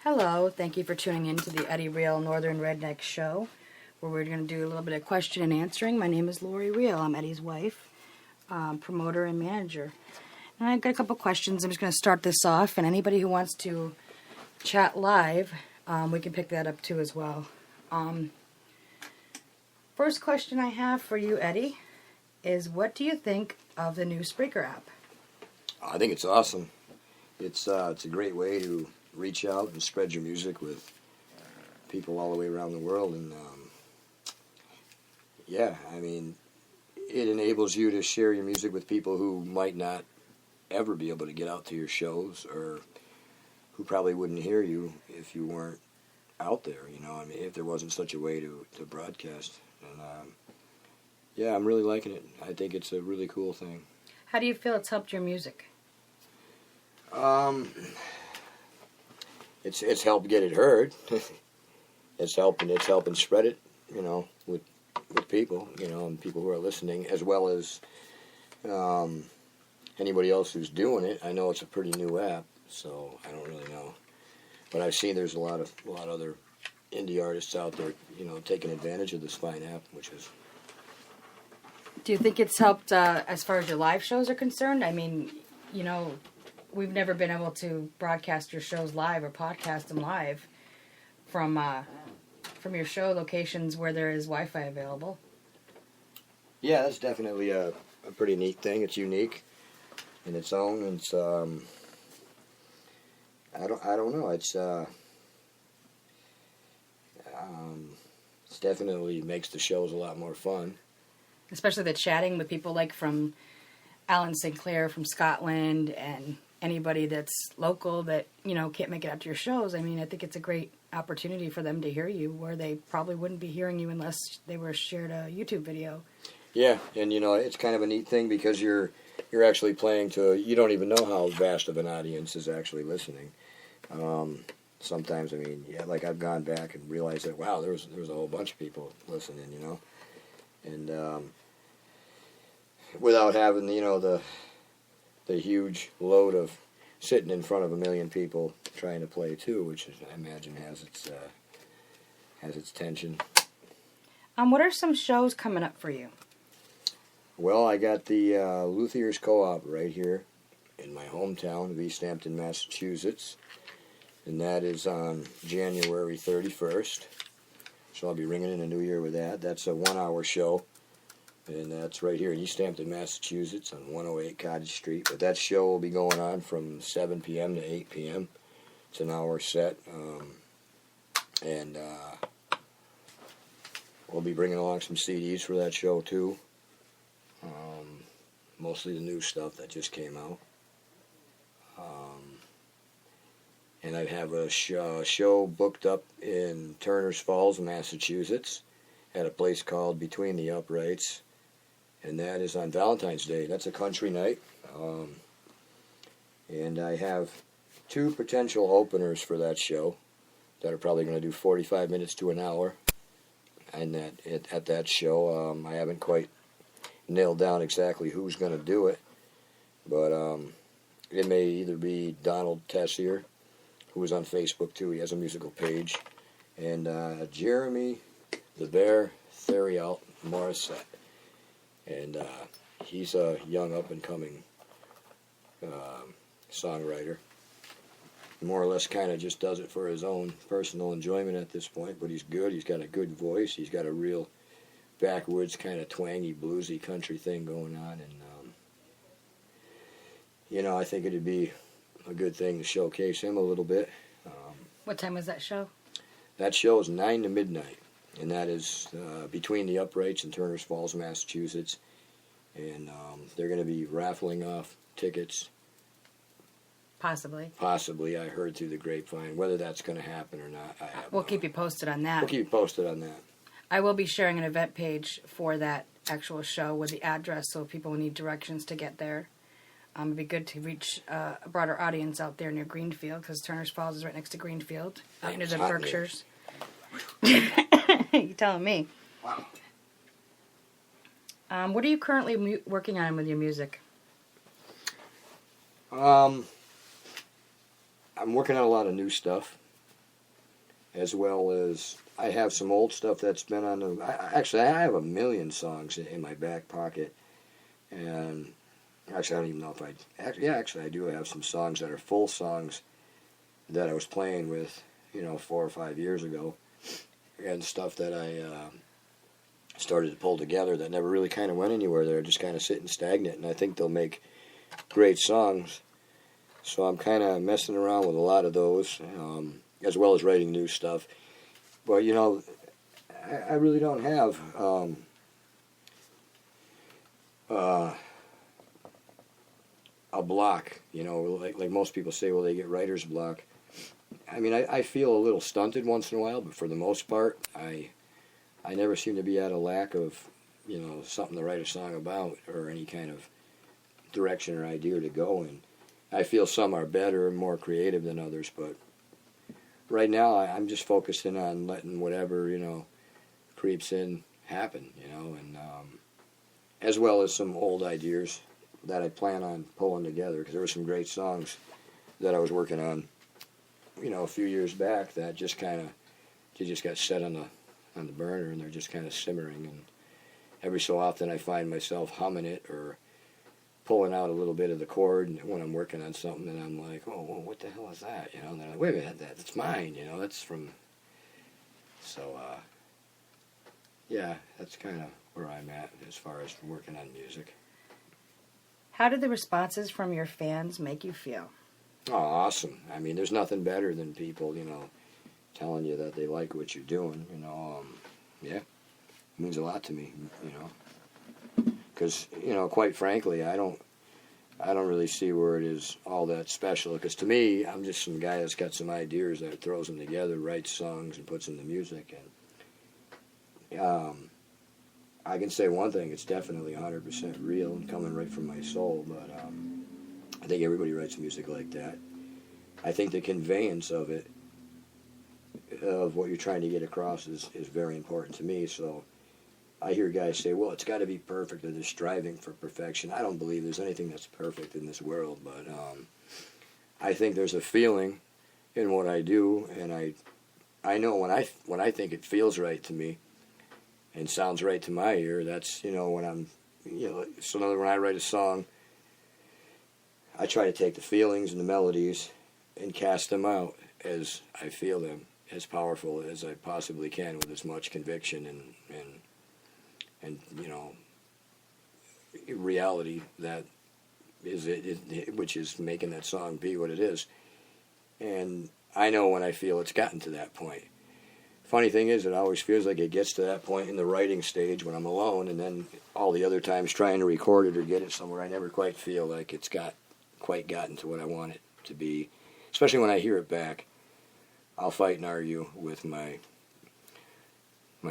Hello, thank you for tuning in to the Eddie Riel Northern Redneck Show, where we're going to do a little bit of question and answering. My name is Lori Riel. I'm Eddie's wife, promoter and manager. And I've got a couple questions. I'm just going to start this off, and anybody who wants to chat live, we can pick that up too as well. First question I have for you, Eddie, is what do you think of the new Spreaker app? I think it's awesome. It's a great way to reach out and spread your music with people all the way around the world. And yeah, I mean, it enables you to share your music with people who might not ever be able to get out to your shows, or who probably wouldn't hear you if you weren't out there, you know, I mean, if there wasn't such a way to broadcast. And yeah, I'm really liking it. I think it's a really cool thing. How do you feel it's helped your music? It's helped get it heard. It's helping spread it, you know, with people, you know, and people who are listening, as well as anybody else who's doing it. I know it's a pretty new app, so I don't really know, but I've seen there's a lot of other indie artists out there, you know, taking advantage of this fine app, which is. Do you think it's helped as far as your live shows are concerned? I mean, you know, we've never been able to broadcast your shows live or podcast them live from your show locations where there is Wi-Fi available. Yeah, that's definitely a pretty neat thing. It's unique in its own. It's I don't know. It's definitely makes the shows a lot more fun. Especially the chatting with people like from Alan Sinclair from Scotland and anybody that's local that, you know, can't make it out to your shows. I mean, I think it's a great opportunity for them to hear you where they probably wouldn't be hearing you unless they were shared a YouTube video. Yeah, and you know, it's kind of a neat thing because you're actually playing to, you don't even know how vast of an audience is actually listening. Sometimes, I mean, yeah, like I've gone back and realized that, wow, there was a whole bunch of people listening, you know, and without having, you know, the huge load of sitting in front of a million people trying to play too, which is, I imagine has its tension. What are some shows coming up for you? Well, I got the Luthier's Co-op right here in my hometown of East Hampton, Massachusetts, and that is on January 31st. So I'll be ringing in a new year with that. That's a 1-hour show. And that's right here in East Hampton, Massachusetts on 108 Cottage Street. But that show will be going on from 7 p.m. to 8 p.m. It's an hour set. And we'll be bringing along some CDs for that show, too. Mostly the new stuff that just came out. And I have a show booked up in Turner's Falls, Massachusetts, at a place called Between the Uprights. And that is on Valentine's Day. That's a country night. And I have 2 potential openers for that show that are probably going to do 45 minutes to an hour. And at that show, I haven't quite nailed down exactly who's going to do it. But it may either be Donald Tessier, who is on Facebook too. He has a musical page. And Jeremy the Bear Theriault Morissette. And he's a young up-and-coming songwriter. More or less kind of just does it for his own personal enjoyment at this point, but he's good. He's got a good voice. He's got a real backwoods kind of twangy, bluesy country thing going on. And, you know, I think it'd be a good thing to showcase him a little bit. What time is that show? That show is 9 to midnight. And that is Between the Uprights in Turner's Falls, Massachusetts. And they're going to be raffling off tickets. Possibly. Possibly. I heard through the grapevine. Whether that's going to happen or not, I have We'll keep you posted on that. We'll keep you posted on that. I will be sharing an event page for that actual show with the address, so if people need directions to get there. It'd be good to reach a broader audience out there near Greenfield, because Turner's Falls is right next to Greenfield, out near the Berkshires. You telling me? Wow. What are you currently working on with your music? I'm working on a lot of new stuff. as well as I have some old stuff that's been on the. Actually, I have a million songs in my back pocket, and actually, I don't even know if I. Actually, I do have some songs that are full songs that I was playing with, 4 or 5 years ago, and stuff that I started to pull together that never really kind of went anywhere. They're just kind of sitting stagnant, and I think they'll make great songs. So I'm kind of messing around with a lot of those, as well as writing new stuff. But, I really don't have a block, like most people say, well, they get writer's block. I mean, I feel a little stunted once in a while, but for the most part, I never seem to be at a lack of, something to write a song about or any kind of direction or idea to go in. I feel some are better and more creative than others, but right now I'm just focusing on letting whatever, creeps in happen, and as well as some old ideas that I plan on pulling together, because there were some great songs that I was working on, a few years back that just got set on the burner, and they're just kind of simmering, and every so often I find myself humming it or pulling out a little bit of the chord when I'm working on something, and I'm like, oh, well, what the hell is that? And then I'm like, wait a minute, that's mine, that's from, so, yeah, that's kind of where I'm at as far as working on music. How did the responses from your fans make you feel? Oh, awesome. I mean, there's nothing better than people, telling you that they like what you're doing, yeah, it means a lot to me, because, quite frankly, I don't really see where it is all that special, because to me, I'm just some guy that's got some ideas that throws them together, writes songs, and puts them to music, and I can say one thing, it's definitely 100% real and coming right from my soul, but I think everybody writes music like that. I think the conveyance of it, of what you're trying to get across is very important to me, so I hear guys say, well, it's got to be perfect, or they're striving for perfection. I don't believe there's anything that's perfect in this world, but I think there's a feeling in what I do, and I know when I think it feels right to me and sounds right to my ear, that's, when I'm, so when I write a song, I try to take the feelings and the melodies and cast them out as I feel them, as powerful as I possibly can, with as much conviction and reality that is it, which is making that song be what it is. And I know when I feel it's gotten to that point. Funny thing is, it always feels like it gets to that point in the writing stage when I'm alone, and then all the other times trying to record it or get it somewhere, I never quite feel like it's quite gotten to what I want it to be. Especially when I hear it back, I'll fight and argue with my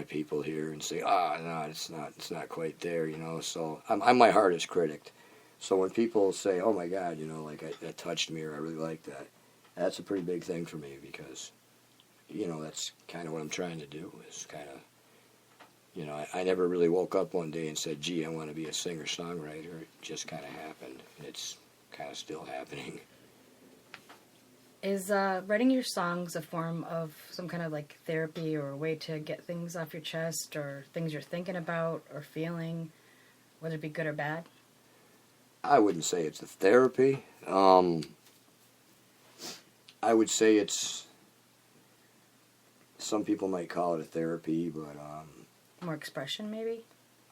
people here and say, no, it's not quite there, So I'm my hardest critic. So when people say, oh my God, that touched me, or I really like that, that's a pretty big thing for me, because that's kind of what I'm trying to do, is kind of, I never really woke up one day and said, gee, I want to be a singer-songwriter. It just kind of happened, and it's kind of still happening. Is writing your songs a form of some kind of like therapy, or a way to get things off your chest, or things you're thinking about or feeling, whether it be good or bad? I wouldn't say it's a therapy. I would say it's, some people might call it a therapy, but More expression, maybe?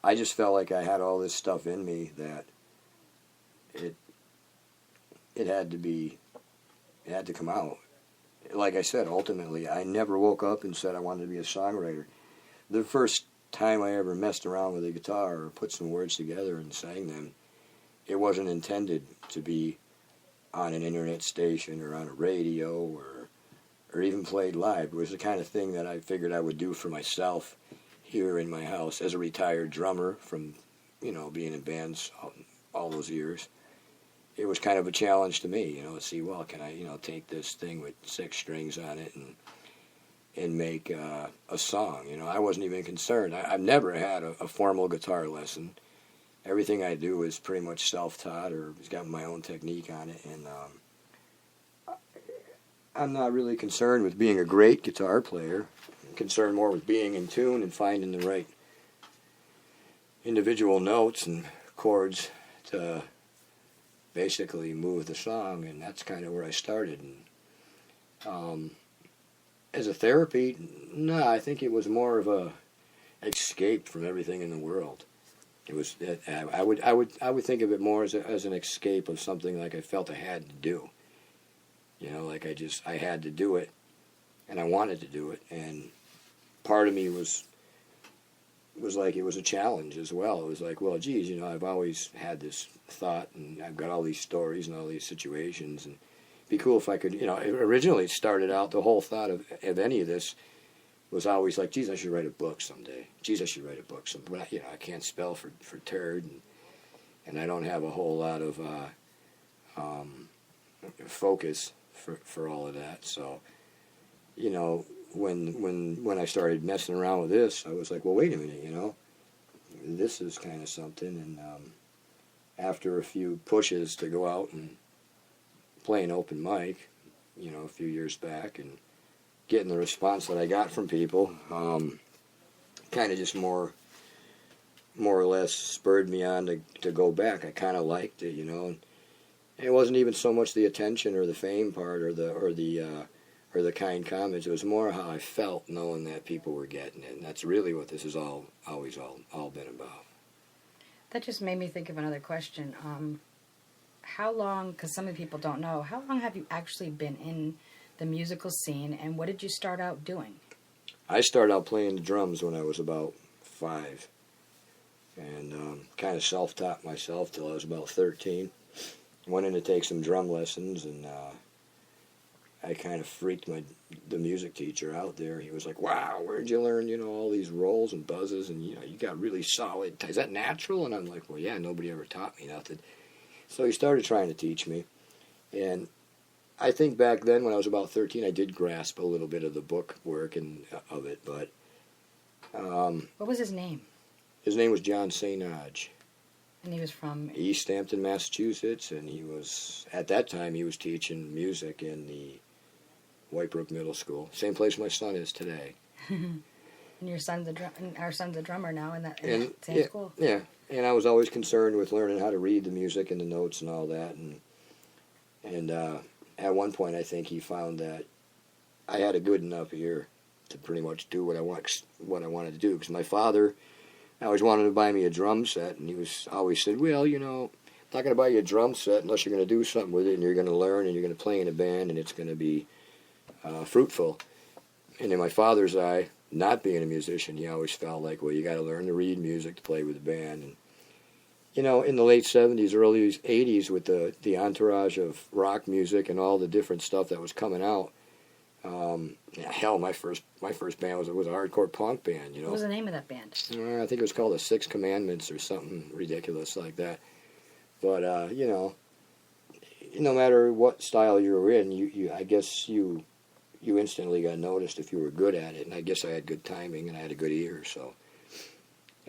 I just felt like I had all this stuff in me that it had to come out. Like I said, ultimately, I never woke up and said I wanted to be a songwriter. The first time I ever messed around with a guitar or put some words together and sang them, it wasn't intended to be on an internet station or on a radio or even played live. It was the kind of thing that I figured I would do for myself here in my house as a retired drummer from, being in bands all those years. It was kind of a challenge to me, to see, well, can I, take this thing with 6 strings on it and make a song. I wasn't even concerned. I've never had a formal guitar lesson. Everything I do is pretty much self-taught, or has got my own technique on it, and I'm not really concerned with being a great guitar player. I'm concerned more with being in tune and finding the right individual notes and chords to basically move the song, and that's kind of where I started. And as a therapy, no, I think it was more of a escape from everything in the world. It was I would think of it more as an escape of something like I felt I had to do. You know, like I had to do it, and I wanted to do it, and part of me was like it was a challenge as well. It was like, well, geez, you know, I've always had this thought, and I've got all these stories and all these situations, and it'd be cool if I could, you know, originally it started out, the whole thought of any of this was always like, geez, I should write a book someday. Geez, I should write a book someday. But, you know, I can't spell for turd, and I don't have a whole lot of focus for all of that. So, you know, when I started messing around with this, I was like, well, wait a minute, you know, this is kind of something. And after a few pushes to go out and play an open mic, you know, a few years back, and getting the response that I got from people, kind of just more or less spurred me on to go back. I kind of liked it, you know. And it wasn't even so much the attention or the fame part or the kind comments. It was more how I felt knowing that people were getting it, and that's really what this has always been about. That just made me think of another question. How long, because some of the people don't know, how long have you actually been in the musical scene, and what did you start out doing? I started out playing the drums when I was about 5, and kind of self-taught myself till I was about 13. Went in to take some drum lessons, and I kind of freaked the music teacher out there. He was like, wow, where'd you learn, you know, all these rolls and buzzes, and, you know, you got really solid. Is that natural? And I'm like, well, yeah, nobody ever taught me nothing. So he started trying to teach me, and I think back then when I was about 13, I did grasp a little bit of the book work and of it, but... what was his name? His name was John St. Odge. And he was from... East Hampton, Massachusetts, and he was, at that time, he was teaching music in the Whitebrook Middle School. Same place my son is today. And your son's our son's a drummer now in that same yeah, school. Yeah, and I was always concerned with learning how to read the music and the notes and all that, and at one point I think he found that I had a good enough ear to pretty much do what I wanted to do, because my father always wanted to buy me a drum set, and he always said, well, you know, I'm not going to buy you a drum set unless you're going to do something with it, and you're going to learn, and you're going to play in a band, and it's going to be fruitful. And in my father's eye, not being a musician, he always felt like, well, you got to learn to read music to play with a band. And, you know, in the late 70s, early 80s, with the entourage of rock music and all the different stuff that was coming out, hell, my first band was a hardcore punk band, you know. What was the name of that band? I think it was called the Six Commandments or something ridiculous like that. But, you know, no matter what style you were in, I guess you instantly got noticed if you were good at it. And I guess I had good timing and I had a good ear, so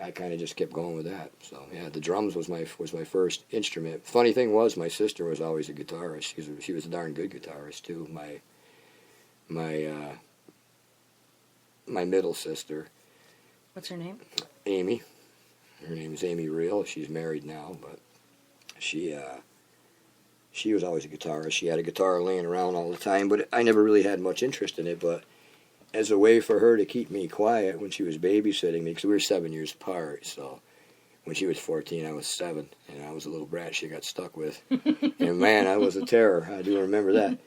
I kind of just kept going with that. So, yeah, the drums was my first instrument. Funny thing was, my sister was always a guitarist. She was a darn good guitarist, too. My middle sister. What's her name? Amy. Her name is Amy Riel. She's married now, but she was always a guitarist. She had a guitar laying around all the time, but I never really had much interest in it. But as a way for her to keep me quiet when she was babysitting me, because we were 7 years apart, so when she was 14, I was 7, and I was a little brat she got stuck with. And man, I was a terror. I do remember that.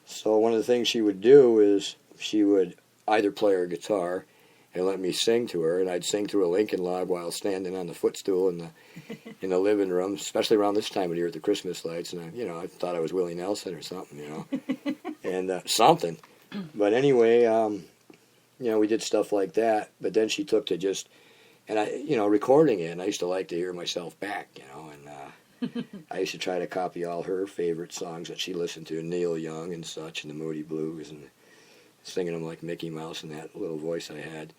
So one of the things she would do is she would either play her guitar and let me sing to her, and I'd sing through a Lincoln log while standing on the footstool in the living room, especially around this time of year at the Christmas lights. And I thought I was Willie Nelson or something, you know, and something. But anyway, we did stuff like that. But then she took to just, and recording it. And I used to like to hear myself back, and I used to try to copy all her favorite songs that she listened to, Neil Young and such, and the Moody Blues, and singing them like Mickey Mouse in that little voice I had,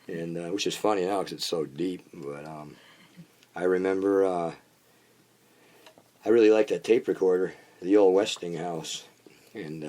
and which is funny now because it's so deep. But I remember I really liked that tape recorder, the old Westinghouse, and